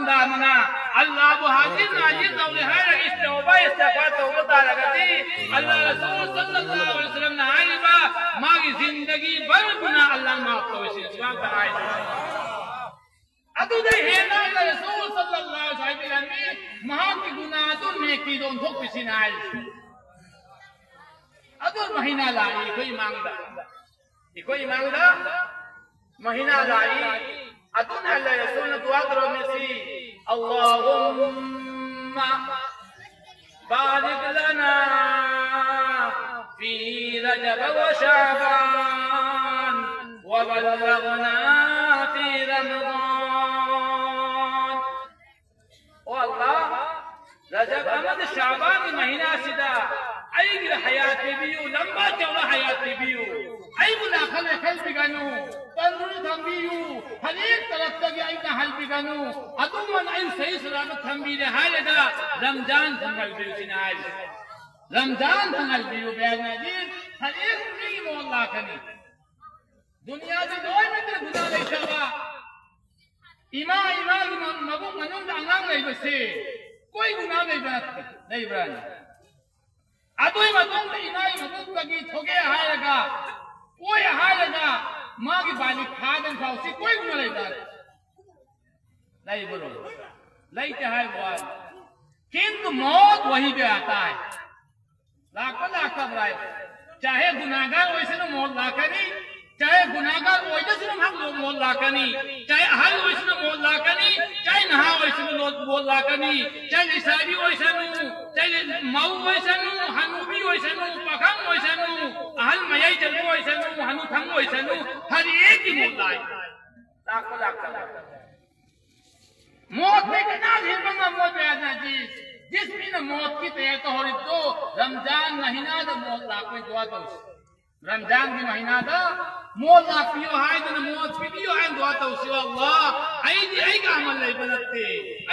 दा मना अल्लाह बु हाजिर नाजिर तौले है इस तौबा इस्तिगफार तौबा तारगती अल्लाह रसूल सल्लल्लाहु अलैहि वसल्लम ने आईबा मागी जिंदगी भर गुनाह अल्लाह माफ तो इस्लाम कराए अदु दे है ना अल्लाह रसूल सल्लल्लाहु अलैहि वसल्लम ने महा की गुनाह तो नेकी दोन ठोक पिसिनाई अदु महीना लाई कोई मांगदा महीना लाई अदुन अल्लाह रसूल ने दुआ करो में सी अल्लाहुम्मा बारिक लना फी रजब व शअबान व बल्लगना फी रमजान ओ अल्लाह रजब अमद शअबान की महीना सिदा आई की हयात बियु लंबा चौड़ा हयात बियु आई बुला खल खल बिगानु तंदुरी थंबियु हर एक तरफ तक आई ना हल बिगानु अदुमन आई सही सलामत थंबी ने हालेदा रमजान संगल बियु सिनाज रमजान संगल बियु बेना जी हर एक की मोहल्ला कनी दुनिया की दोय में तेरे गुनाह नहीं चलवा इमा मगु मनु अंगांग नहीं बसे कोई गुनाह नहीं बना अदुई मतुंग इनाई मतुंग तगी थोगे हायगा कोई हायगा माँ की बाली खादन खाउसी कोई गुना नहीं बोलो नहीं चाहे बात किंतु मौत वहीं पे आता है लाखों बराए चाहे गुनाहगार वैसे तो मौत लाकनी चाहे गुनाहगार वैसे तो हम मौत लाकनी चाहे हल वैसे तो मौत लाकनी चाहे नहा वैसे तो मौत लाकनी चाहे निसाबी वैसे नु चाहे माऊ वैसे नु हनुबी वैसे नु पखंग वैसे नु हल मयाई चलबो वैसे नु हनु थंग वैसे नु हर एक की मौत लाई लाखों मौत में कितना हिम्मत मौत पे आना जी जिस भी न मौत की तैयारी तो हो रही तो रमजान महीना तो मौत लाख में दुआ तो रमजान की महीना तो मौत लाख पियो है तो मौत पियो है दुआ तो सिवा अल्लाह आई का अमल नहीं बनते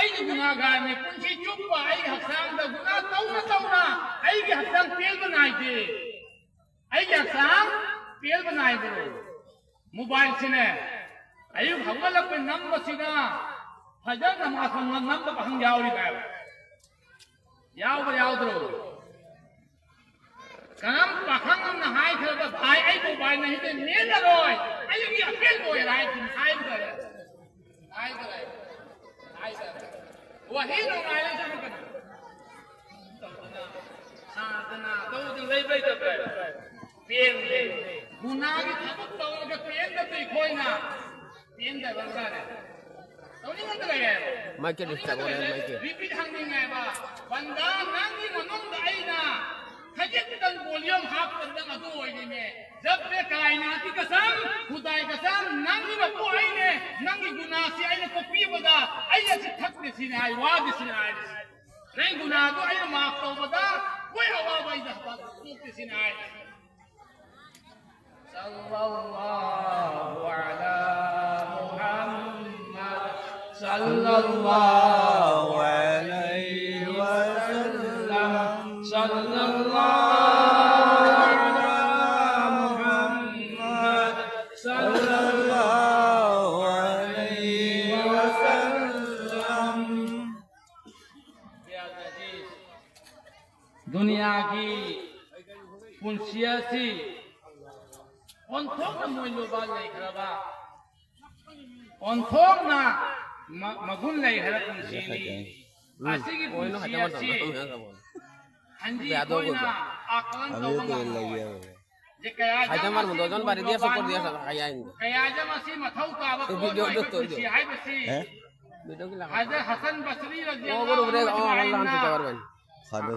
आई गुनाहगार में पुंछी चुप आई हसन द गुनाह तौना आई के हसन तेल बनाए थे आई के हसन तेल बनाए बरो मोबाइल से ने आई भगवान पे नंबर सीधा फजर नमाज नंबर पहन जाओरी बाय यावद्रो काम पखंग नहाय थे तो भाई आई मोबाइल नहीं तो ले लरोय आई ये अकेल बोय राय तुम हाय करे वही नमाज से कर साधना तो ले तो पेन दे गुनाह की खबर तो के पेन दे कोई ना पेन दे बंदा रे नहीं मत लगे माइके डिस्टर्ब हो रहा है माइके रिपीट हंगिंग है बा बंदा नांगी मनों दाई ना खजित तन वॉल्यूम हाफ कर देना दो होइने में जब पे कायनात की कसम खुदा की कसम नांगी में को आई ने नांगी गुनाह से आई ने को पी बदा आई से थक ने सीने आई वाद सीने आई नहीं गुनाह तो आई माफ तो बदा कोई हवा भाई दहता तो सीने आई सल्लल्लाहु अला सल्लल्लाहु अलैहि वसल्लम सल्लल्लाहु अला मुहम्मद सल्लल्लाहु अलैहि वसल्लम दुनिया की पुंसियासी उन थोक मोइलो बाल नहीं खराबा उन थोक ना मगुन नहीं है पुंसिनी आसी की पुंसियासी हंजी कोई ना आकलन तो लगे जे कया हजमर मुदोजन बारी दिया सपोर्ट दिया सब आया इन कया जमासी मथौ का वक्त वीडियो तो हाय बसी वीडियो की लगा हजरत हसन बसरी रजी ओ गुरु रे ओ अल्लाह तो जवर बन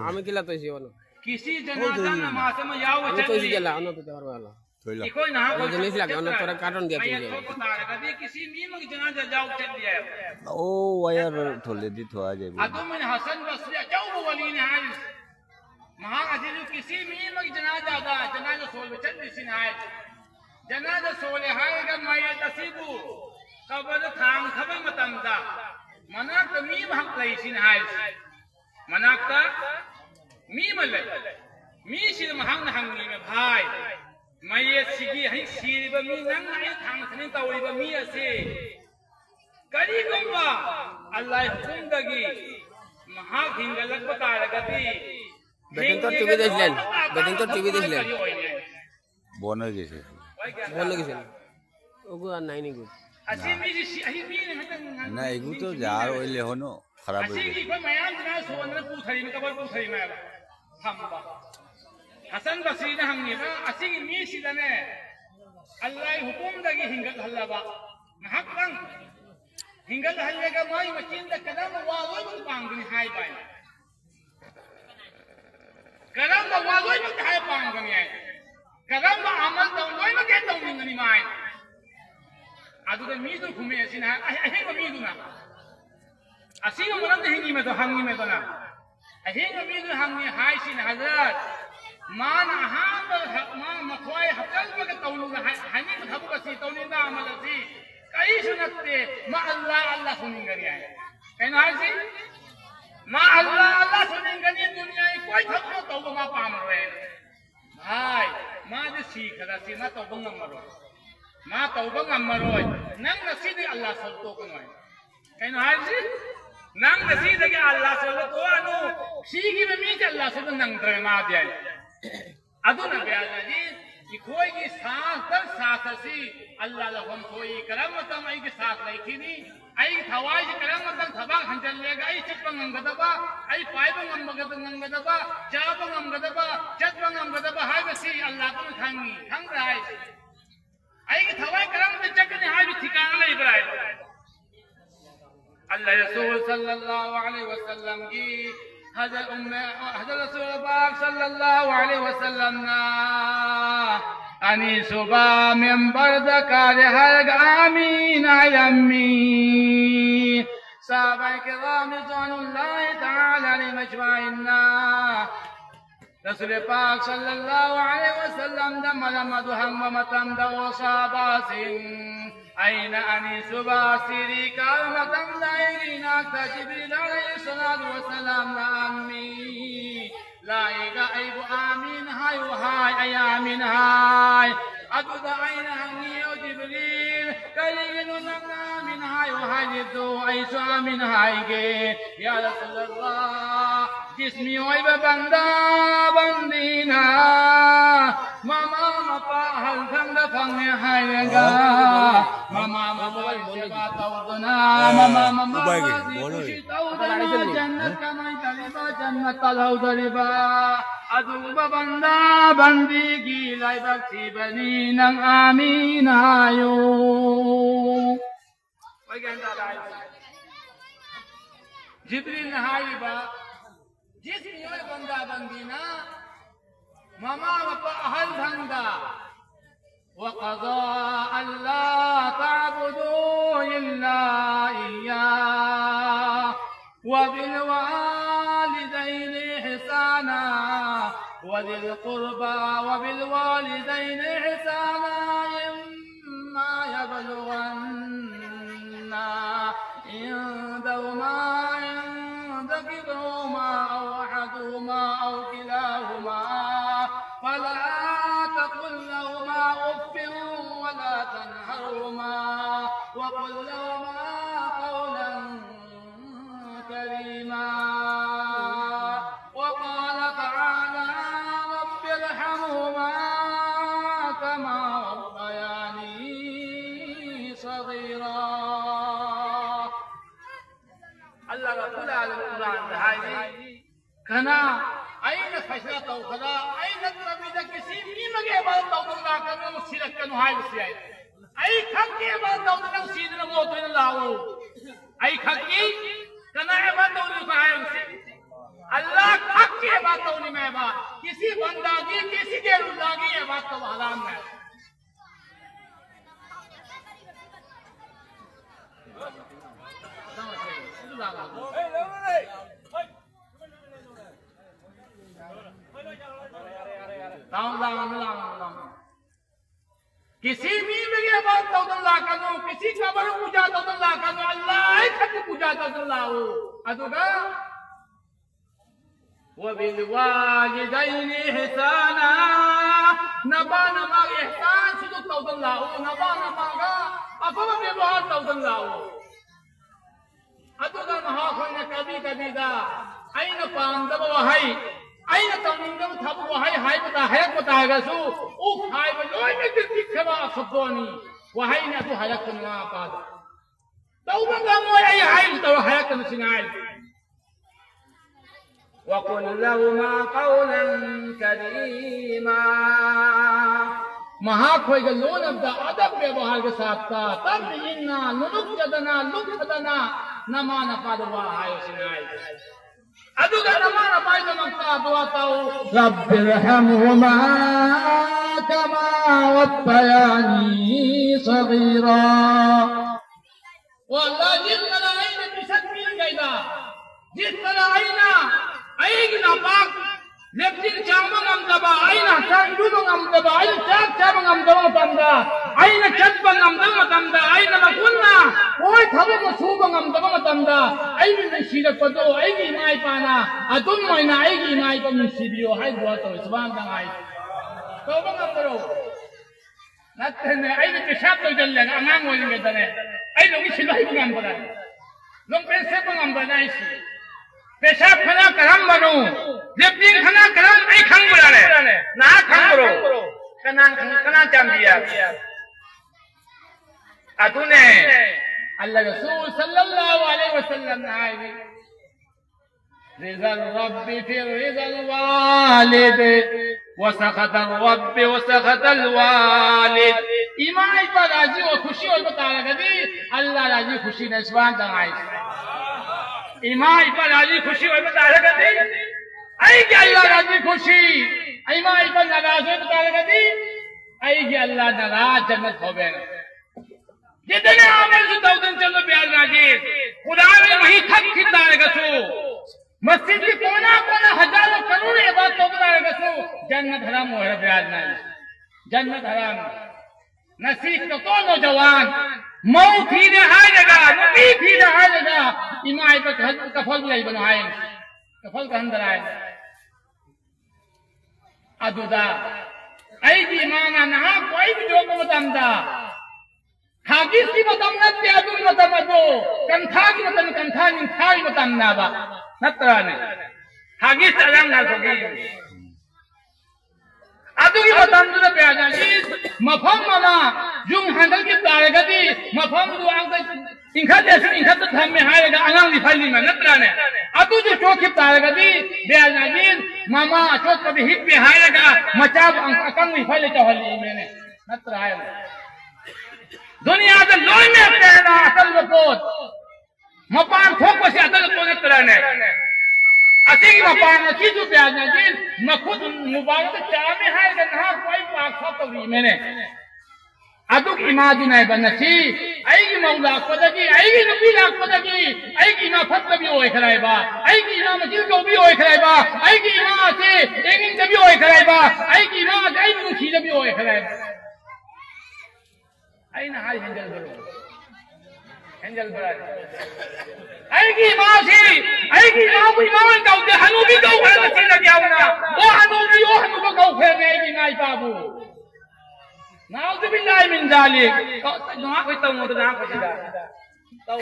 हमें किला तो इसी वाला किसी जनाजा नमाज में याव चल तो इसी जला अन तो जवर वाला कोई ना वो जनीस लगे उन्होंने थोड़ा कार्टून दिया तुझे कभी किसी मीम की जनाजा जाओ चल दिया ओ वायर थोड़े दी थोड़ा जाए अदो में हसन बसरी जाओ वली ने हाल महा अजीज किसी मीम की जनाजा दा जनाजा सोल में चल दिसी हाल जनाजा सोले हाय का मैं तसीबू कबर थांग खबर मतम दा मना तो मीम हक लईसी हाल मना का मीम ले मी सिर महंग हंगली में भाई मैं ये सिगी हई सिर बमी नंग आई थांग थने तौरी बमी असे करी गुम्बा Allah hukumdagi mahak hingalak bataragati batting तो टीवी देख लें बैटिंग तो टीवी देख लें बोनर जैसे बोलने की सुन ओगो नहीं नहीं good asi mi si ai mi ne hatan ना एगु तो जार ओइले हो नो खराब हो asi गए ki ko mayam na so na pu thari ma kabal pu thari ma hamba hasan basri na hangi ba asi ki mi si da ne Allah hukumdagi hingal halaba mahak bang hingal hallaga mai machin da kadam wa wa pangni hai bai kadam wa wa hai pangni ai kadam amal da loi ma ke tong ni mai aduga mi du khume asina ahe ma mi du na asinga maram de hingi me to hangi me to na ahe mi du hangi hai sin hazrat man aham ma makhwai hakal ma ke tawlu na hani ma thabu ka si tawni na amal si kai sunatte ma Allah Allah suningari ai kai na si ma Allah Allah suningari dunia koi thabu tawba ma pamre hai ma de si khada si ma tawba ngamaro ma tawba ngamaro nang nasidi Allah salto ko noi kai na si nang nasidi ke Allah salto to anu si gi me mi Allah salto nang tre ma dia aduna be ji कि कोई की सांस दर सांस सी अल्लाह लहम कोई करम मतम आई की सांस नहीं थी नी आई थवाई की करम मतम थबा हंजल लेगा आई चित पंगम गदबा आई पाई पंगम गदबा जा पंगम गदबा चत पंगम गदबा हाय बसी अल्लाह को खांगी खांग रहा है आई की थवाई करम में चक ने हाय भी ठिकाना नहीं बनाए अल्लाह रसूल सल्लल्लाहु अलैहि वसल्लम की हज़रत रसूल पाक सल्लल्लाहु अलैहि वसल्लम ना अनि सुबह मेंबर दकार हर आमीन अम्मी साहबा किराम रिज़वानुल्लाह तआला अलैहिम अजमाइन रसूल पाक सल्लल्लाहु अलैहि वसल्लम दा मलमदु हम मतम दा साबासिन أين أنيس باسري كلمة دائرين جبريل عليه الصلاة والسلام لأمي لا يغيب آمين هاي وهاي أي آمين هاي أدود أين هني جبريل كلين لنا من هاي وهاي جدو أيس آمين هاي يا رسول الله جسمي ويب بندا بندينا ماما مپا هل ثند فنگ هايگا ماما مپا سبا تودنا ماما خوشی تودنا جنت کمائی تلیبا جنت تلو تلیبا ادوب بندا بندگی لائی بخشی بنی ننگ آمین آیو وای گندا لائی جبریل نهائی با جسمی وی بندا بندینا ماما وپا اہل دھندا وقضى ألا تعبدوا إلا إياه وبالوالدين إحسانا وذي القربى وبالوالدين إحسانا إما يبلغن عندك كبرهما أو أحدهما أو كلاهما فلا تقل لهما أف ولا تنهرهما وقل لهما قولا كريما وقال تعالى رب ارحمهما كما ربياني صغيرا الله رب العالمين كنا أين فشلت أو خدا أين الربيد كسي مين مجيء بعد توضع كانوا مسيرك كانوا هاي بسياي أي خكي بعد توضع سيدنا موتين الله أي خكي كنا بعد توضع هاي بسياي الله خكي بعد توضع ما بعد كسي بنداگی كسي كيروداگی بعد توضع حرام ما किसी भी जगह बात तौदल्ला करो किसी कबर पूजा तौदल्ला करो अल्लाह खत पूजा तौदल्ला हो अदुगा وبالوالدين إحسانا نبا نما إحسان سدو تودल्ला हो नबा नमागा अपवा व्यवहार तौदल्ला हो अदुगा Tawani, Wahina to Hayakan Lapad. Tawanga Hay to Hayakan Sinai. وقل لهما قولا كريما महाखोई के लोन अब अदब व्यवहार के साथ था तब इन्ना लुक नमा न पादवा आयो सिनाई अदुगा नमा न पाइदो मक्ता दुआ ताओ रब्बिरहमहुमा कमा वब्बयानी सगीरा वल्लाह जिस तरह आईने बिशक मिल गईदा जिस तरह आईना आएगी ना पाक लेकिन चामंग हम दबा आई ना चाक डूबंग हम दबा आई चाक चामंग हम दबा तंदा आई ना चटबंग हम दबा तंदा आई ना मकुन्ना कोई थबंग छूबंग हम दबा तंदा आई भी सीधा पदो आई की माई पाना अतुम महीना आई की माई को मिसिबियो हाय दुआ तो सुभान दंग आई तो बंग करो नत्ते ने आई भी पेशाब तो जल लेगा अमांग बोलेंगे तने आई लोग सिलाई बंग हम बना लोग पैसे बंग हम बनाई सी पेशाब खाना करम बनो लेकिन खाना करम नहीं खंग बना रहे ना खंग करो कना चांदिया अतुने अल्लाह रसूल सल्लल्लाहु अलैहि वसल्लम ने आई रिज़ल रब्बी फिर रिज़ल वालिद वसखत रब्बी वसखत वालिद ईमान पर राजी और खुशी और बता लगा दी अल्लाह राजी खुशी ने सुभान दंगाई ईमान पर राजी खुशी और बता लगा दी आई कि अल्लाह राजी खुशी ईमान पर नाराज और बता लगा दी आई कि अल्लाह नाराज जन्नत हो गए जितने आमल से दौदन चलो प्यार राजी खुदा ने वही थक खिदा लगा सो मस्जिद की कोना कोना हजारों करोड़ों इबादत तो बता लगा सो जन्नत हराम हो रहा प्यार नहीं जन्नत हराम नसीब तो कौन नौजवान मौत ही ने आएगा मुसीबत ही ने आएगा ईमान पर कफल नहीं बनाए कफल का अंदर आए अदुदा ऐ जी माना ना कोई भी जो को बतांदा हागिस की बतामना त्यागु बतामदो कंथा की बताम कंथा निंथा की बतामना बा नत्रा ने हागिस अलांग ना सोगी अदु की बतामदो ने प्याजा जी मफम मामा जुम हंडल की तारगती मफम दु आंग इंखा जैसे इंखा तो थम में आएगा अलांग दिखाई में नत्रा ने अदु जो चोक की तारगती प्याजा जी मामा चोक कभी हिप पे आएगा मचाब अंकंग दिखाई चाहली मैंने नत्रा है दुनिया के लोई में पहला असल रिपोर्ट मपान ठोक से असल रिपोर्ट कराने असी की मपान में चीज़ प्याज ने जिन मखुद मुबारक चाह में है कि ना कोई पाक सा तो भी मैंने अदुक इमादी नहीं बनती आएगी मौला पदगी आएगी नबीला पदगी आएगी ना फत भी होए खराइबा आएगी ना मस्जिद को भी होए खराइबा आएगी ना से एंगिंग भी होए खराइबा आएगी ना आएगी चीज़ भी होए खराइबा आई ना हाय एंजल बड़ा आएगी माँ सी आएगी माँ कोई माँ का उधर हनुबी का उधर बच्चे लगे आऊँगा वो हनुबी का उधर गएगी नाई बाबू ना उधर भी नाई मिल जाली ना कोई तो मुझे ना कुछ ना तो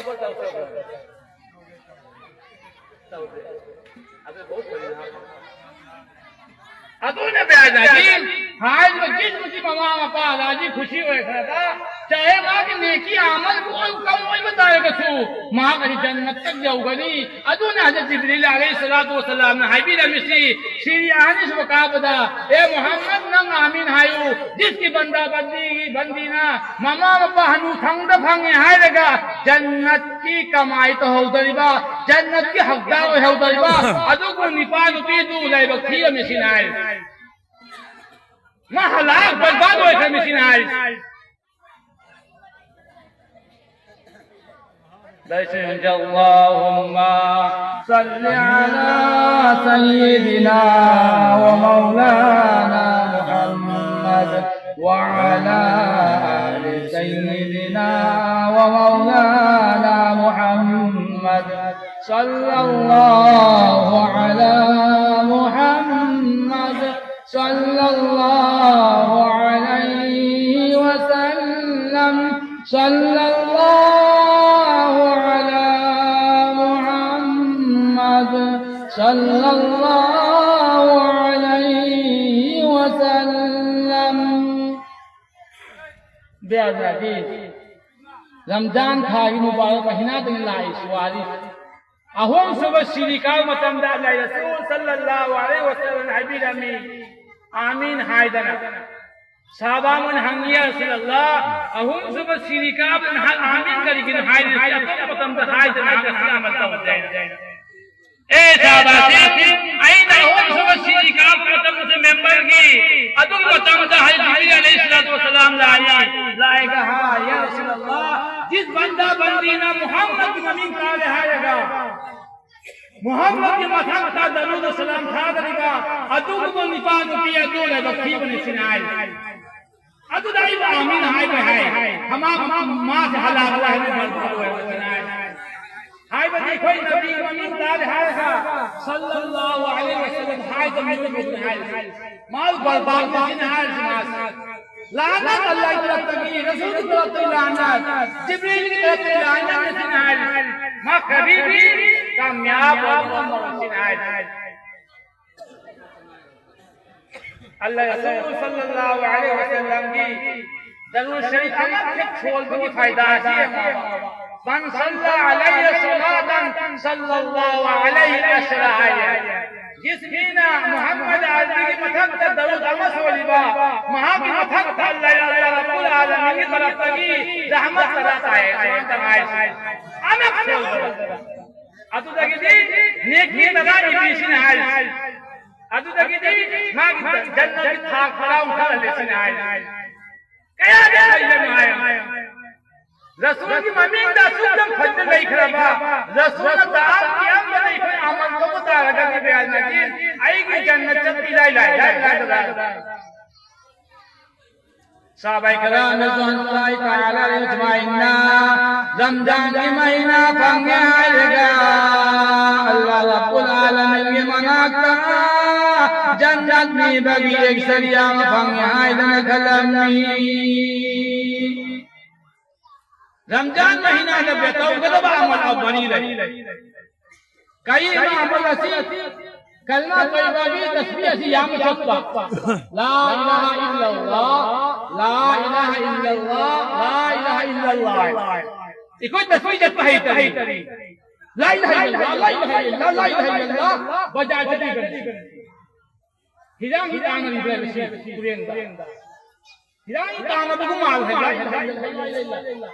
अबे बहुत बड़ी ना अतुने प्याजा जी हाय जिस मुझे मामा पापा राजी खुशी होए खड़ा चाहे मां की नेकी अमल कोई कम वही बताएगा सो मां करी जन्नत तक जाऊगनी अतुने हजरत जिब्रील अलैहिस्सलातु वस्सलाम ने हाइबी रमिसी सीरियानी से बका बदा ए मोहम्मद नंग आमीन हायु जिसकी बंदा बंदी ना मामा पापा हनु थंग फंगे हाय लगा जन्नत की कमाई तो हो दरिबा जन्नत की हकदार हो दरिबा अदु को निपान पीदू लाई बखी में सिनाई ما هلاك بالبعض ويخمسين عايز بسم اللهم صل على سيدنا ومولانا محمد وعلى آل سيدنا ومولانا محمد صلى الله على محمد صلى الله عليه وسلم صلى الله على محمد صلى الله عليه وسلم बेअजीज रमजान था ही मुबारक महीना दिन लाई स्वारिस अहोम सुबह शिरिका मतम दा लाई रसूल सल्लल्लाहु अलैहि वसल्लम हबीब अमी आमीन हायदना साहबा मन हंगिया रसूलुल्लाह अहोम सुबह शिरिका आमीन करिगिन हायदना मतम दा हायदना इस्लाम अल्लाह जाए ए साहबाती आइन अहोम सुबह शिरिका मतम से मेंबर की अदुल मतम दा हबीब अलैहिस्सलातु वसलाम लाएगा हां या रसूलुल्लाह जिस बंदा बंदी ना मोहम्मद की नबी का रहेगा मोहम्मद के माथा का दरूद सलाम था करेगा अदु को निपान किया जो है बखी बने सिनाई अदु दाई आमीन हाय है हमाम मां से हला हुआ है सिनाई हाय बदी कोई नबी की नबी का रहेगा सल्लल्लाहु अलैहि वसल्लम हाय तो में हाय माल बर्बाद सिनाई लानत अल्लाह की तरफ की रसूल की तरफ की लानत जिब्रील की तरफ की लानत सिनाई मां कभी भी कामयाब सिनाई अल्लाह रसूल सल्लल्लाहु अलैहि वसल्लम की दरूद शरीफ के छोड़ की फायदा है मन सल्ला अलैहि सलातन सल्लल्लाहु अलैहि अशरा जिस भी ना मोहम्मद आदमी की मथक से दरूद अमस वलीबा वहां की मथक से अल्लाह रब्बुल आलमीन की तरफ की रहमत कराता है अनक अतु तकी नेक की तरह इबिसिन हाल अतु तकी ना जन्नत की थाक खड़ा उठा लेसिन हाल कया दे आया रसूल की मम्मी दा सुदम फज नहीं खराबा रसूल दा कियाम नहीं कोई अमल को बता रहा है बयान में आएगी जन्नत चपी लाई साहबाए कराम रज़ियल्लाहु तआला अजमाइना रमजान की महीना पंगे आएगा अल्लाह रब्बुल आलमीन के मनाता जन्नत में बगी एक सरिया में पंगे आएगा कलमी रमजान महीना जब बताओ गदबा अमल बनी रही कई अमल ऐसी कलमा तैयबा की तस्बीह ऐसी याम सत्ता ला इलाहा इल्लल्लाह ला इलाहा इल्लल्लाह ला इलाहा इल्लल्लाह ये कोई तस्बीह जब है तरी ला इलाहा इल्लल्लाह ला इलाहा इल्लल्लाह ला इलाहा इल्लल्लाह बजा जदी कर हिदाम हिदाम इब्राहिम कुरेंदा हिदाम हिदाम को माल है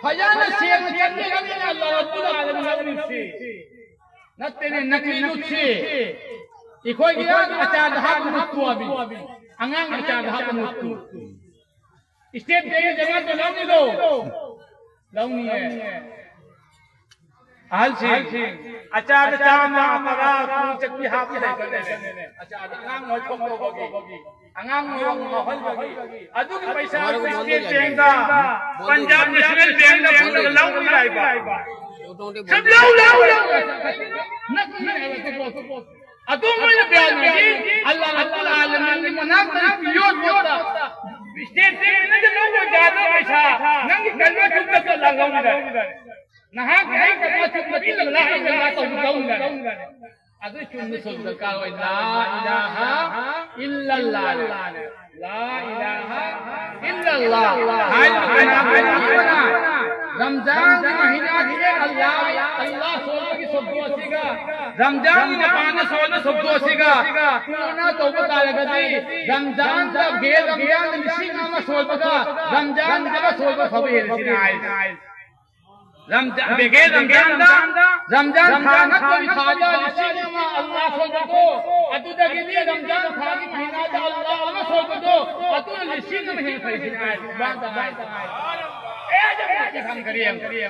हजाना शेख चंदे गने अल्लाह रब्बुल आलमीन से न तेरे नकली से इकोई गया अचार धा मुत्तु अभी अंगांग अचार धा मुत्तु स्टेट दे जगह तो लानी लो लाउनी है हाल सिंह अचार चामा परा कुचक की हाथ है करने अचार अंगांग हो छोक होगी अंगांग हो महल होगी अदु के पैसा स्टेट बैंक का पंजाब नेशनल बैंक का लाउनी आएगा सब लाउ नकली है अतुम में बयान है अल्लाह रब्बुल आलमीन की मुनाफा योद होता स्टेट से न जो लोग ज्यादा पैसा नंग कलमा चुप कर लगाऊंगा नहा के कलमा चुप नहीं लगा इल्ला तो लगाऊंगा अगर चुन सुन का ला इलाहा इल्लल्लाह ला इलाहा इल्लल्लाह रमजान का महीना है अल्लाह सोलह की शब्दों का रमजान में पाने सोलह शब्दों का पूरा तौबा करेगा जी रमजान का बेल रमजान निशी नाम सोलह का रमजान का सोलह खबर है रमजान बेगे रमजान खाना कोई खाजा निशी नाम अल्लाह सोलह को अतु तक ये रमजान खाने महीना का अल्लाह सोलह को अतु निशी नाम है फैसला बात हम करिए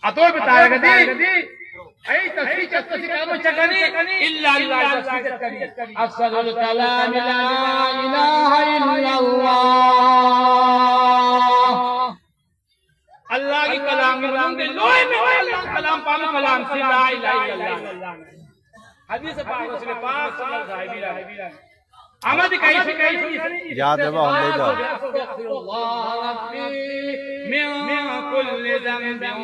अतो बताएगा दी ऐ तस्बीह तस्बीह काम चकनी इल्ला अल्लाह तस्बीह करी अफजलुल कलाम ला इलाहा इल्लल्लाह अल्लाह की कलाम में लोहे में अल्लाह कलाम पानो कलाम से ला इलाहा इल्लल्लाह हदीस पाक रसूल पाक सल्लल्लाहु अलैहि वसल्लम आमद कैसे याद है हम ले जाओ मिन कुल्ल ज़ंबिन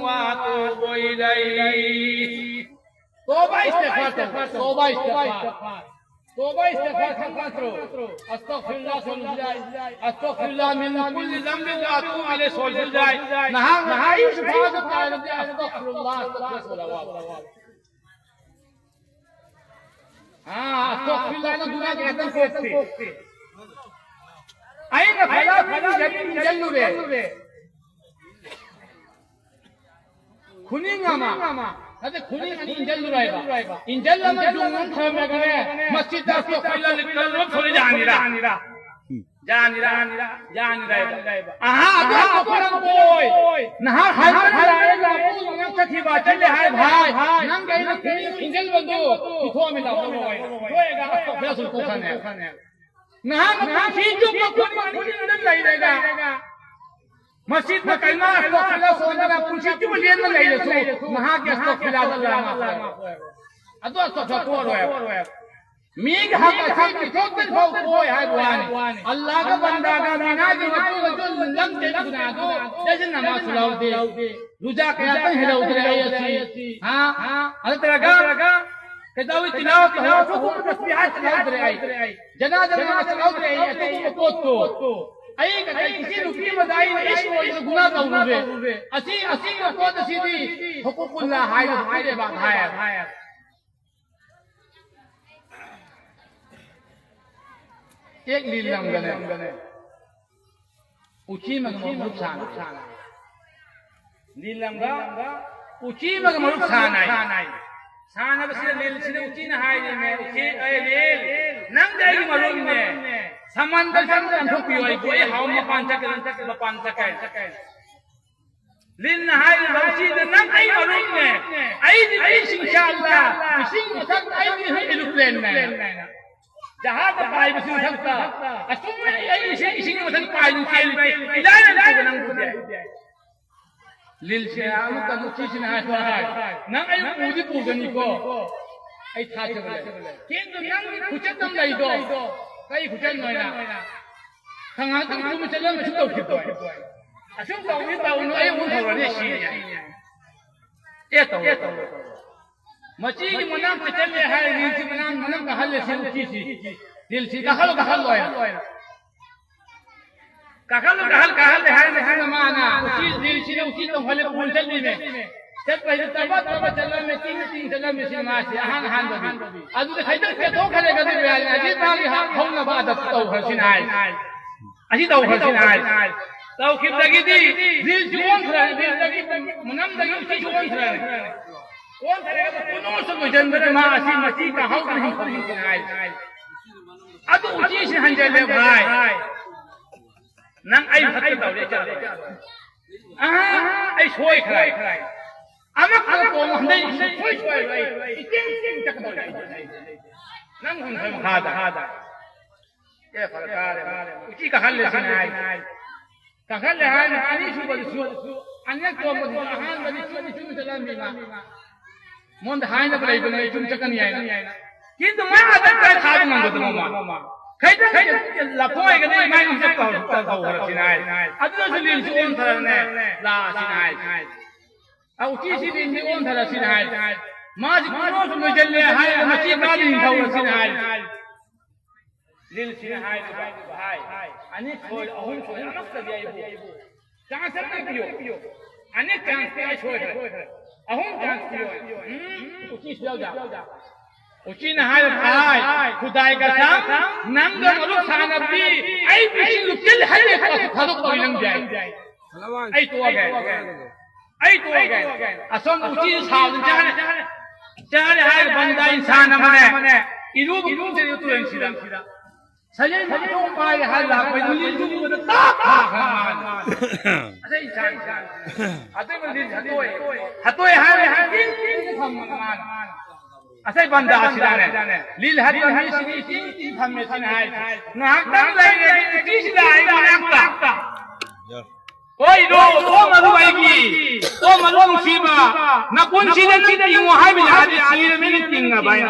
व अतूबु इलैहि तौबा इस्तिग़फ़ार तौबा इस्तिग़फ़ार खंगात्रो अस्तग़फिरुल्लाह सोलुजाय अस्तग़फिरुल्लाह मिन कुल्ली ज़ंबिन व अतूबु इलैहि सोलुजाय नहाई शुफाअत तारब अस्तग़फिरुल्लाह अस्तग़फिरुल्लाह हां अस्तग़फिरुल्लाह ने गुनाह कहते कोफ्ते आइन फला फला जमीन जल्लुबे खुनिंगामा अरे खुनी इंजल लुराएगा इंजल में जुम्मन खमे करे मस्जिद दा तो खैला निकल रो थोड़ी जानी रा आहा अदा तो फरम कोई नहा हाय आएगा पूल नंग कथी बात चले हाय भाई नंग गई खुनी इंजल बंदो इथो मिला होएगा तो फैसल को खाने नहा चीज जो खुनी नंग लाई रहेगा मस्जिद में कलमा अस्तग़फिरुल्लाह सोना पूछी क्यों लेन में ले सो वहां के अस्तग़फिरुल्लाह अदो अस्तग़फिरुल्लाह मीग हक से ठोकन हो कोई है बुआनी अल्लाह का बंदा का बिना जो जो लम दे गुनाह दो जैसे नमाज सुलाओ दे रुजा कहते हैं उधर आई हां अरे तेरा गा कदावी तिलावत हो तो तस्बीहात चलाओ दे आई जनाजा नमाज चलाओ दे आई तो को आई किसी रुपये बदाई इश्क और गुनाह का उरुवे असी का कोद सीधी हुकूकुल्लाह हाय हाय बात हाय एक लीलम गने ऊंची मगमरुक छान लीलम गा ऊंची मगमरुक छान आई छान अब से लील से ऊंची न हाय में ऊंची ए लील नंग जाएगी मरुक में समंदर संग ठोकी होई कोई हाव मकान तक बपान तक लिन हाय रौसी न नंग आई मरुक में आई इंशाअल्लाह सिंह मसक आई एरोप्लेन में जहाज पाई बस सकता असुम में आई सिंह मसक पाई खेल में इलान को नंग दे लिल से आलू का चीज न है नंग आई पूरी पूगनी को आई था चले किंतु नंग कुछ तम लाई दो कई खुचन नोइना खंगा तंग तुम चले में छुटो खितो असुम तो भी तो आई उन हो रे सी ये तो मची की मनाम पे चले है दिल से मनाम का हल से उठी सी दिल से का हल लोया का हल है माना उसी दिल से उसी तो हले पूल चलनी में जब पहले तब चलने में तीन चलने में से मां से हां बदी आज तो खैतर के तो खले गदे बेल अजी ताली हम न बाद तो हसिन आए अजी तो हसिन आए तो खिब लगी थी दिल जुबान खरा दिल लगी मनम लगी उसी जुबान खरा कौन करेगा तो कोनो सब जन्नत मां असी मसी का हाउ नहीं हसिन आए अब उसी से हंजले भाई नंग आई फत तो ले चल आई सोई खराई अमक को हमदे कोई भाई इतिंग तक बोल नंग हम हादा ये फरकार है उसी का हल से आई का हल है आनी सु अन्य को हां बदी सु सलाम बिना मोंद हाय न बले बने तुम चकनी आई किंतु मैं आदत का खाद मंगो तो मामा खैदा लपोय के नहीं मैं सब तो सिनाई अदलो से लील से ओन थरने ला सिनाई अब उसी सी दिन में ओन थरा सिनाई माज कोनो से मजले हाय मची का दिन खाओ सिनाई लील सिनाई भाई अनेक छोड़ अहुन छोड़ अनक तब आइबो कहां से पियो अनेक चांस पे छोड़ अहुन चांस पियो उसी से जा उसी न हाय भाई खुदाई का नाम नंग मरुक सानबी आई बिशी लुकिल हले खदो को लंग जाए आई तो आ गए असम उची सावन चाहे हाय बंदा इंसान मने इरूब से तो इंसिदा सजे तो पाए हाल ला कोई दुली जुली तो ता अरे इंसान अते बंदी हतोय हाय खमान असै बंदा सिदाने लील हरि हरि सिनी सिनी फमे सिनाई नाक तंग लगे किस लाई नाकता ओइ रो ओ मलुई की ओ मलु मुसीबा न पुंसी न तिंग हाय बिना सिर में तिंग बाय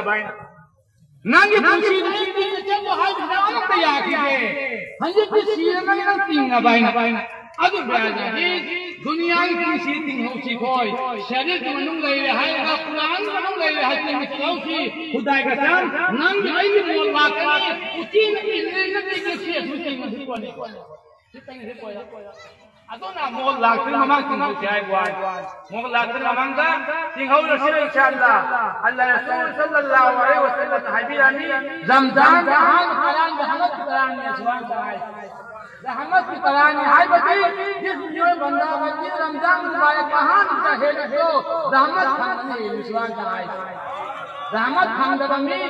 नंगे पुंसी न तिंग चलो हाय बिना अनक या की हंजे की सिर में न तिंग बाय अदु बाजा दुनिया की पुंसी तिंग हो सी कोई शरीर के मनुंग ले हाय कुरान मनुंग ले हस्ती मिसलौसी खुदा का नाम नंग आई मोल्ला कनी उची नहीं नहीं के से सुची नहीं कोने सितंग से कोया अदोना मोल्ला कनी ममा किन जाय वान मोल्ला कनी ममंगा सिंहौ रसी इंशाअल्लाह अल्लाह रसूल सल्लल्लाहु अलैहि वसल्लम हबीबानी रमजान हाल कुरान रहमत कुरान में सुभान अल्लाह रहमत की तरानी हाय बची जिस जो बंदा बची रमजान मुबारक महान चाहे तो रहमत खाने विश्वास जाए रहमत खान दबमी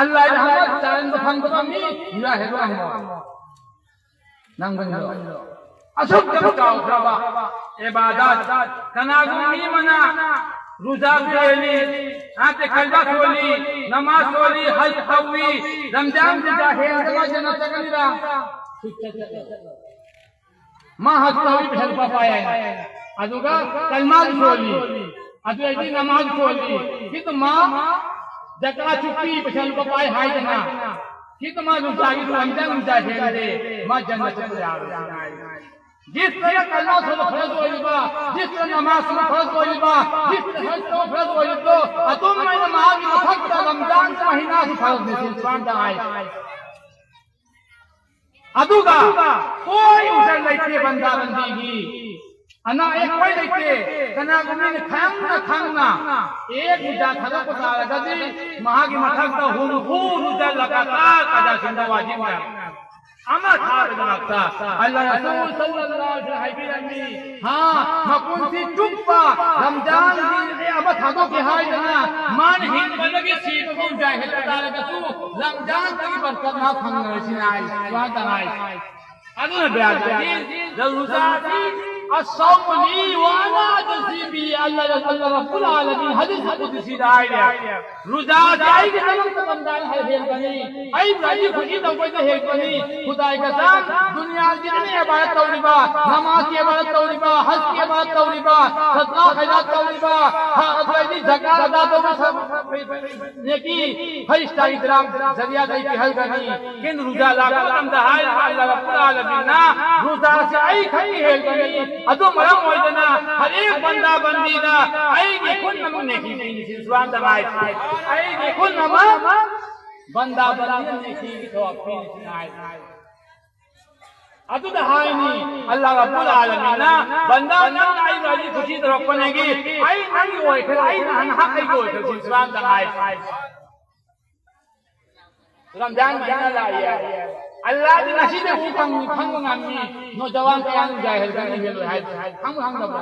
अल्लाह रहमत चांद खान दबमी या है रहमत नंगन असुक जबकाओ बाबा इबादत कनागुनी मना रोजा बेली आते कलबा सोली नमाज सोली हज खवी रमजान जाहे अल्लाह जन्नत कलीरा माँ हस्तावी पिछल पाया अदुगा कलमाज खोली अदुगी नमाज खोली कि तो माँ जका चुप्पी पिछल पाए हाय जना कि तो माँ रुसागी तो रमजान जाहे माँ जन्नत में आ जिस तरह कलमा से फर्ज होइबा जिस तरह नमाज से फर्ज होइबा जिस तरह हज से फर्ज होइबो तुम मैंने माँ की फक्त रमजान का महीना से फर्ज नहीं सुभान अल्लाह अदुगा कोई उधर लेते बंदा बंदीगी अना एक कोई लेते कना गुमी ने खांगना एक उजा खलो को तारा गदी महा की मथक तो हुन हुन उजा लगातार कदा सिंदा वाजिब है अमा था लगता अल्लाह रसूल सल्लल्लाहु अलैहि वसल्लम हां मकुंती चुप्पा रमजान दिन अब थादो के हाय जना मान हिंद बलगे सीट को जाए तारा गतु रमजान की बरकत ना खंगना सिनाई स्वाद आई अदुन ब्याज जरूरी असौली वाला तसीबी अल्लाह रब्बुल आलमीन हदीस कुदसी दायरा रोजा जाई के तमम बंदान है हेल बनी आई राजी खुशी तो कोई तो हेल बनी खुदा का साथ दुनिया जितनी इबादत तौरीबा नमाज की इबादत तौरीबा हज की इबादत तौरीबा सदका खैरात तौरीबा अदली ज़कात अदा तो सब नेकी फरिश्ता इकराम जरिया दई के हल बनी किन रोजा ला कदम दहाई अल्लाह रब्बुल आलमीन ना रोजा से आई खई हेल बनी अदो मरम होइदना हर एक बंदा बंदी ना आई देखो नमक नेकी की सुभान दमाई आई देखो नमक बंदा बंदी नेकी की तो अपनी सुनाई अदो दहाई नी अल्लाह रब्बुल आलमीन ना बंदा ना आई राजी खुशी तरफ बनेगी आई नहीं होए फिर आई ना हक ही होए फिर सुभान दमाई रमजान महीना लाया अल्लाह की नसीब है वो खंगंगामी नौजवान के आने जाए है गनी भेलो है हम दबा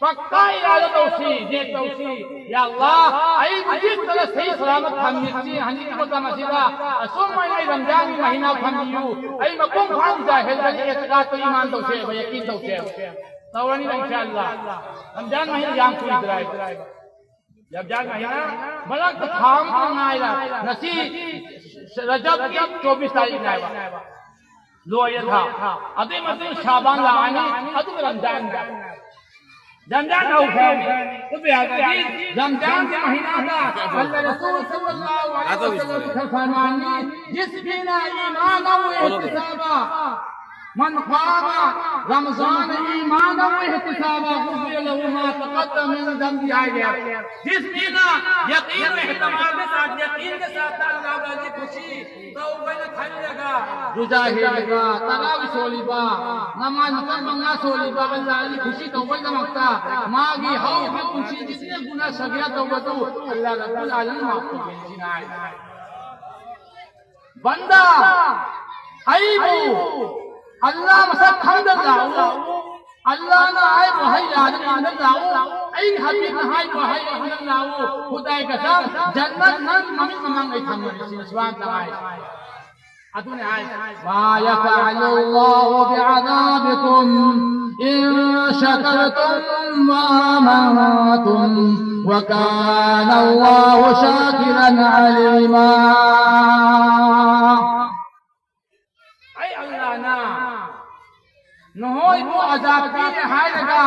पक्का इरादा तौसी जे तौसी या अल्लाह आई जिस तरह सही सलामत हम मिर्ची हनी को तमसीदा असो महीना रमजान की महीना खंदियो आई मकुम खान जाए है गनी इत्काद तो ईमान तौसे यकीन तौसे तौरानी इंशाअल्लाह रमजान महीना याम कोई इतराए जब जान महीना बड़ा थाम नाइला नसी रजब की 24 तारीख नाइबा लो ये था अदे मतलब शाबान लानी अदे रमजान रमजान हो गया तो बेहतरीन रमजान के महीना था अल्लाह रसूल सल्लल्लाहु अलैहि वसल्लम फरमानी जिस बिना ईमान व इत्तिसाबा मन ख्वाबा रमजान ईमान व इत्तिसाबा गुफिर लहु मा तक़द्दम मिन ज़ंबी आ गया जिस बिना यकीन व इहतमाल के साथ अल्लाह की खुशी तो वही खाने लगा रोजा हेगा तरावी सोलीबा नमाज मंगा सोलीबा अल्लाह की खुशी तो वही मक्ता मागी हाउ की खुशी जितने गुनाह सगिया तो वो तो अल्लाह रब्बुल आलमीन माफ कर देना बंदा आईबो अल्लाह मसक खंद लाओ अल्लाह ना आए वही याद अंदर लाओ आई हबीब हाय वही अंदर लाओ खुदा के साथ जन्नत नन मम्मी मंगांग आई थम सुभान अल्लाह अदुने आए मा यफअलुल्लाहु बिअज़ाबिकुम इन शकरतुम व आमनतुम व काना अल्लाहु शाकिरन अलीमा आई अल्लाह ना नहोई वो अजाब की हायगा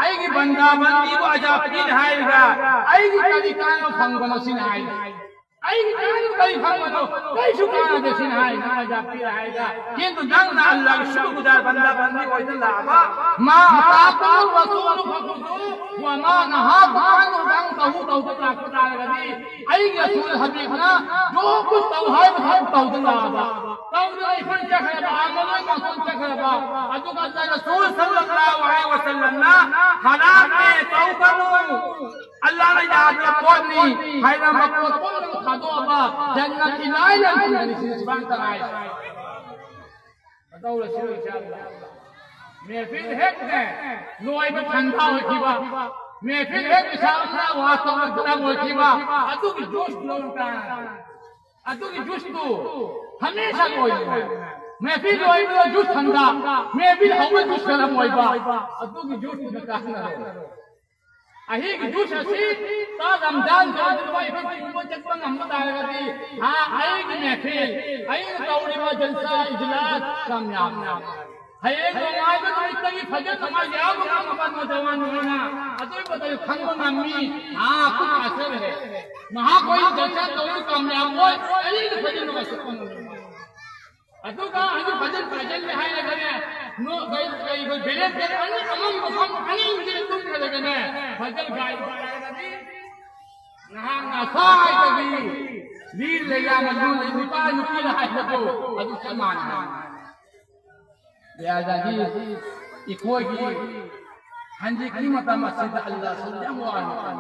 आएगी बंदा बंदी वो अजाब की हायगा आएगी तरीका नो फंगनो सिन हाय ai kan kai famano kai shukana de sinai na japi raega kintu nang na Allah shukru dar banda bandi ko idan laba ma taqul rasul faqudu wa ma nahaku anhu dang tahu tahu ta ko ta gadi ai rasul habib na jo kuch tahu hai bahut tahu laba tahu ai fan cha khaba amalai ma sun cha khaba adu ka Allah rasul sallallahu alaihi wasallam na halat mein tahu kanu Allah ne yaad poni hai na makko khado ba jannat ilaila ni sibang tarai बताओ रसूल इंशाअल्लाह महफिल है ने लोई में ठंडा हो जीवा महफिल है इंशाअल्लाह वास्तव में गरम हो जीवा अदु की जोश लौटा अदु की जोश तो हमेशा कोई है महफिल लोई में जोश ठंडा महफिल हवा जोश गरम होइबा अदु की जोश में कहना अही की जोश असी ता रमजान जो दिन वाई को चक्कर हम बता गदी हां आई की महफिल आई तौड़ी में जलसा इजलास कामयाब है को माय को इतनी फजर नमाज याद को नमाज में जवान होना अतो बताओ खंगो नामी हां कुछ असर है वहां कोई जलसा तौड़ी कामयाब हो आई की फजर नमाज सुकून अतो का आज फजर फजर में है लगे नो गई कोई बेले से अन्य अमम मुखम अनि मुझे तुम कर लगे फजर गाय नहा नसाई तभी लील ले या मजून निपा निपी रहा है तो अदु समान है लिहाजा जी इकोई की हंजी कीमत मस्जिद अल्लाह सल्लल्लाहु अलैहि वसल्लम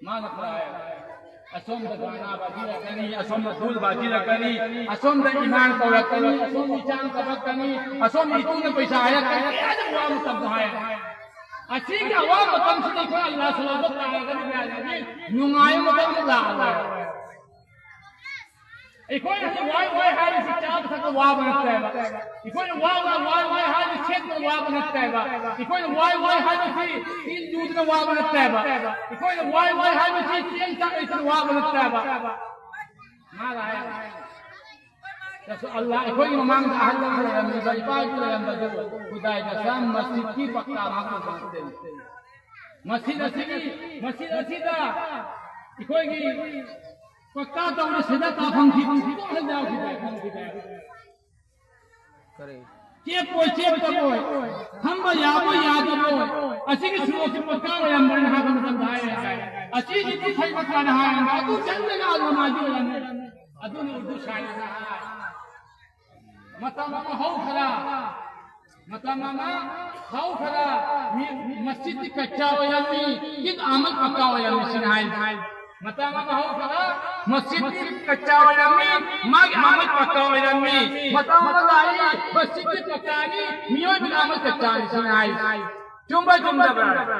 मानक है असोम दगाना बाजी कनी असोम धूल बाजी कनी असोम द ईमान को कनी असोम निचान कबक कनी असोम इतु ने पैसा आया कनी आज हुआ मतलब है अच्छी क्या हुआ मतलब से देखो अल्लाह सल्लल्लाहु अलैहि वसल्लम नुमाई मतलब ला इकोई ने वाई हाल से चाप तक वा बनता है इकोई ने वाई हाल से छेद में वा बनता है इकोई ने वाई हाल से तीन दूध में वा बनता है इकोई ने वाई हाल से तीन तक ऐसे वा बनता है मार आया तो अल्लाह इकोई मांग अल्लाह में बलपा के अंदर खुदा का सम मस्जिद की पक्का मांग करते मस्जिद असीदा इकोई की पक्का तो उन्हें सीधा ताफंग थी तो जाओ सीधा करे के पोचे तबोय हम याबो याद बोय असी की शुरू से पक्का है हम ना हम समझाए असी की सही पक्का ना है तू चल लगा नमाजी वाला अदु ने उर्दू शायरी ना मता मामा हो खरा मस्जिद की कच्चा हो यामी किद आमल पक्का हो यामी सिनाई मता मामा हो खरा मस्जिद की कच्चा हो यामी माग आमल पक्का हो यामी मता मामा लाई मस्जिद की कच्चा नी मियो भी आमल कच्चा नी सिनाई चुम्बा बड़ा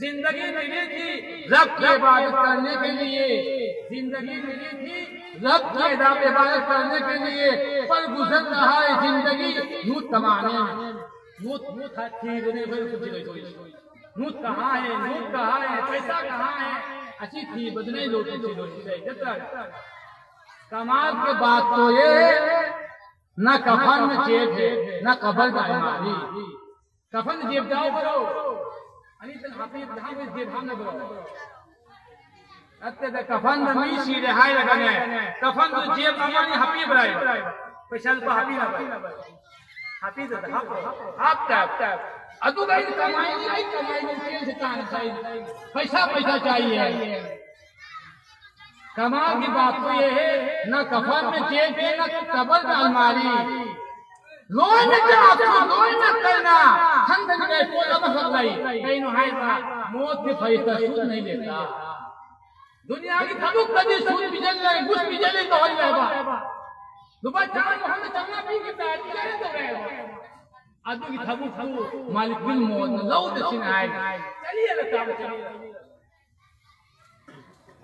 जिंदगी मिली थी रब की इबादत करने के लिए जिंदगी मिली थी रब की इबादत करने के लिए पर गुजर रहा है जिंदगी यूं तमाने यूं ठीक नहीं फिर कुछ नहीं यूं कहाँ है पैसा कहाँ है अच्छी थी बदले लोटी जतरा कमाल की बात तो ये न कफन में जेब है न कब्र का अलमारी कफन जेब जाओ करो अनि तन हाफिज धाम में जेब हम न करो अत्ते द कफन में मीसी रहाय लगने कफन तो जेब अमानी हाफिज बनाए पैसा तो हाफिज ना हाफिज हाफ टैप अदु गई कमाई नहीं से कान चाहिए पैसा चाहिए कमाल की बात तो ये है न कफन में जेब है न कब्र में अलमारी लोई में करना ठंड में कोई अब सकलाई कहीं न है मौत के फैसला सुन नहीं लेता दुनिया की थबुक कदी सुन बिजल लगे घुस बिजली तो होई रहेगा दुबा चार हम चंगा पी के बैठ गए तो रहेगा अदु की थबुक मालिक बिन मौत न लौ दसिन आए चलिए लता चलिए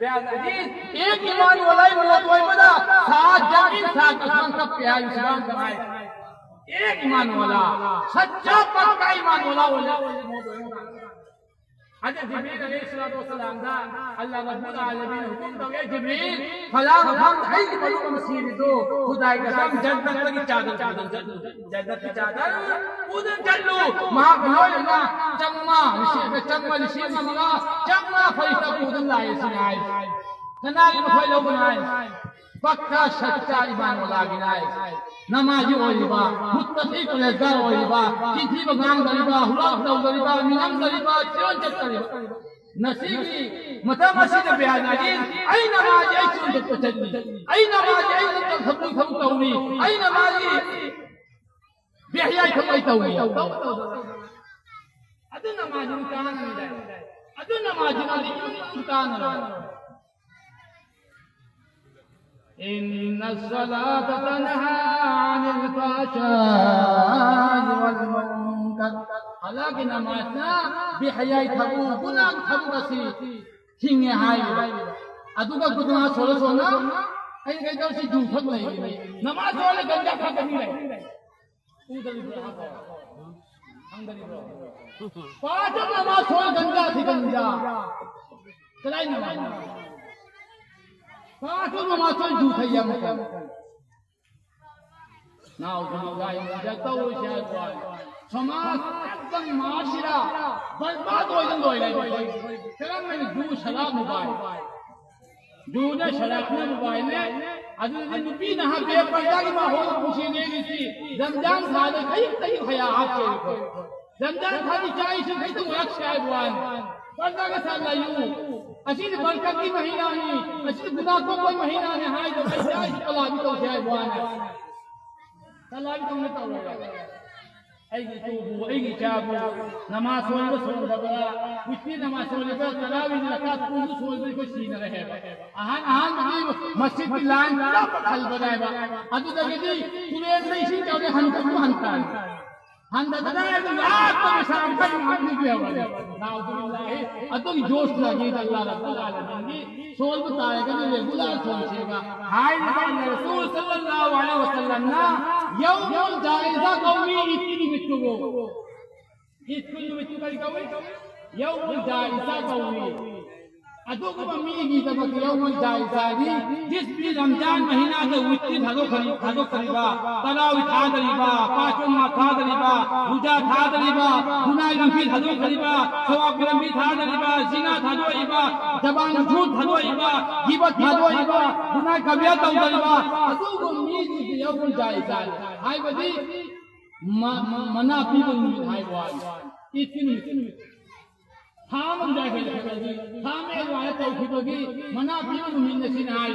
प्यार अजीज एक ईमान वाला ही मौत होई बदा साथ जमीन साथ आसमान का प्यार इस्लाम बनाए एक ईमान वाला सच्चा पक्का ईमान वाला मौत होई हजरत जिब्रील अलैहिस्सलाम दा अल्लाह रब्बुल आलमीन हुक्म दोगे जिब्रील फला हम है कि बलू मसीह दो खुदाई कसम जन्नत की चादर उधर चलो वहां बोलो ना चम्मा निशीर में मगा चम्मा फरिश्ता उधर लाए सिनाई कनाल मखोय लो बनाए पक्का सच्चा ईमान वाला गिनाए नमाजी ओइबा मुत्तकी कुलेजा ओइबा चिठी बगान गरीबा हुलाक दौ गरीबा मिनम गरीबा चोन जत गरीबा नसीबी मता मसीद बयानाजी आई नमाज आई चोन जत चली आई नमाज आई तो खबू खबू तौनी आई नमाजी बेहया खबई तौनी अदु नमाज कान नहीं अदु नमाज ना कान नहीं إن الصلاة تنهى عن الفحشاء والمنكر حالانکہ نمازنا بحیائی تھبو گناہ تھبو کسی تھینگے ہائی ادو کا گناہ سولے سونا این کئی کئی سی جھوٹک نہیں نماز سولے گنجا کھا کرنی رہے پانچ نماز سولے گنجا تھی گنجا کلائی نماز पांचों नमाज़ों झूठ है मतलब ना उधर जाता हो शायद समाज एकदम माशिरा बर्बाद हो जाता है चला मैंने जू शराब मोबाइल जू ने शराब ने मोबाइल ने अदुल दिन भी ना बेपर्दा की माहौल खुशी नहीं थी रमजान खाने कई कई खया हाथ से रमजान खाने चाय से कई तो एक शायद वान पर्दा का साथ लायूं असीद बरकत की महीना ही असीद गुनाह को कोई महीना नहीं हाय जो जाय कला भी तो शायद वान कला भी तुमने तो ऐ की तू ऐ की चाबू नमाज सोने सोन दबरा कुछ नमाज सोने पर तरावी रकात पूरी सोने को सीन रहे आहान मस्जिद की लाइन पूरा पखल बनाएगा अदु दगदी तूने नहीं सी जाने हंता हंता ददाए तो रात को शाम तक आदमी की आवाज नाउजुबिल्लाह अतो की जोश लगी अल्लाह रब्बुल आलमीन की सोल बताएगा कि रेगुलर सोचेगा हाय रसूल सल्लल्लाहु अलैहि वसल्लम ना यौमुल जाइजा कौमी इतनी मित्तुगो इतनी मित्तु करी कौमी यौमुल जाइजा कौमी अतो को मीगी तब यौमुल जाइजा दी जिस भी रमजान महीना के उतनी धरो करीबा तरावी था करीबा पांचों मा था करीबा रोजा था करीबा गुनाह भी धरो करीबा सवाब भी था करीबा जिना था करीबा जबान झूठ था करीबा गिबत था करीबा गुनाह कबिया था करीबा अतो को मीगी यौमुल जाइजा हाय बदी मना भी हाय वाल इतनी थाम जाके थामे वाले तौफीक होगी मना भी मुमिन नसीन आई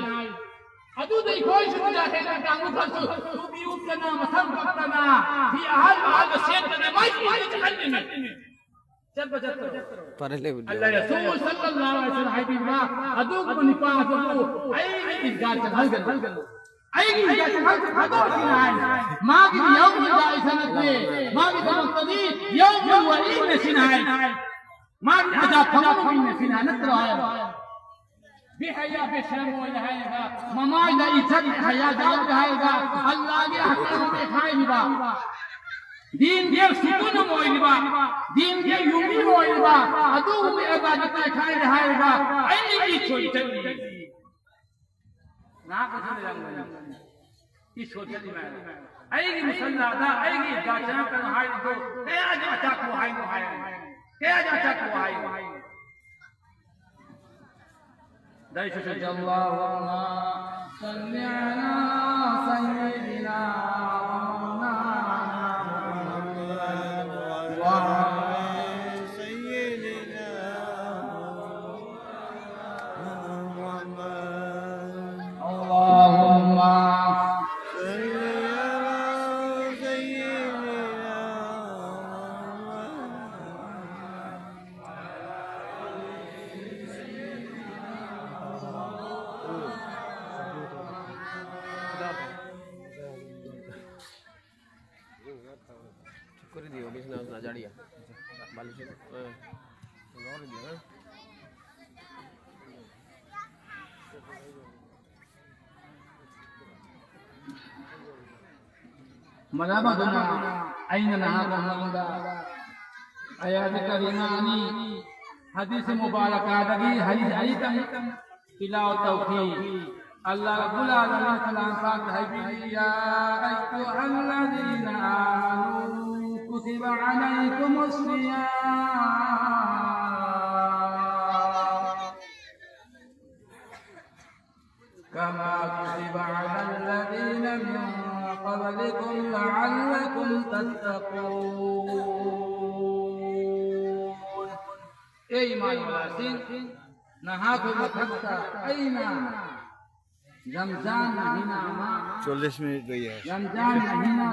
अदु दे कोई सुन जाके ना कांगु खसु तू भी उतना मसम करना भी हर हाल सेट ने मत जहन्नम में चल बचत पहले अल्लाह रसूल सल्लल्लाहु अलैहि वसल्लम हाय बिवा अदु को निपा को आई इज्जत चल गल आई इज्जत चल खदो सिनाई मां की यौम जाइसा ने मां की मुक्तदी यौम वलीद सिनाई मां अजा फंगो में सिना नत्र आया बेहया बेशर्म हो जाएगा ममा ला इज्जत हया जाओ जाएगा अल्लाह के हकम में खाएगा दीन के सुकून मोइबा दीन के युमी मोइबा अदु में इबादत खाए रहेगा आई की छोटी ना कुछ नहीं इस छोटी में आई की मुसल्ला दा आई की गाचना कर हाय तो क्या जाता को हाय क्या जाता को हाय दाइश अल्लाहुम्मा सल्ली अला सय्यिदिना করে দিও বিছনা না জাড়িয়া বালিশ গড় দিও না मलाबा दुना अइन नहा रहमदा आयात करीमानी हदीस मुबारका दगी हरी तम तिलावत तौहीद अल्लाह रब्बुल आलमीन कलाम पाक है या अय्युहल्लज़ीना आमनू कुतिबा अलैकुमुस सियाम كما كتب على الذين من قبلكم لعلكم تتقون اي ایمان والاسین نهاكم حتى اين رمضان مہینہ 40 মিনিট রয়ে আছে رمضان مہینہ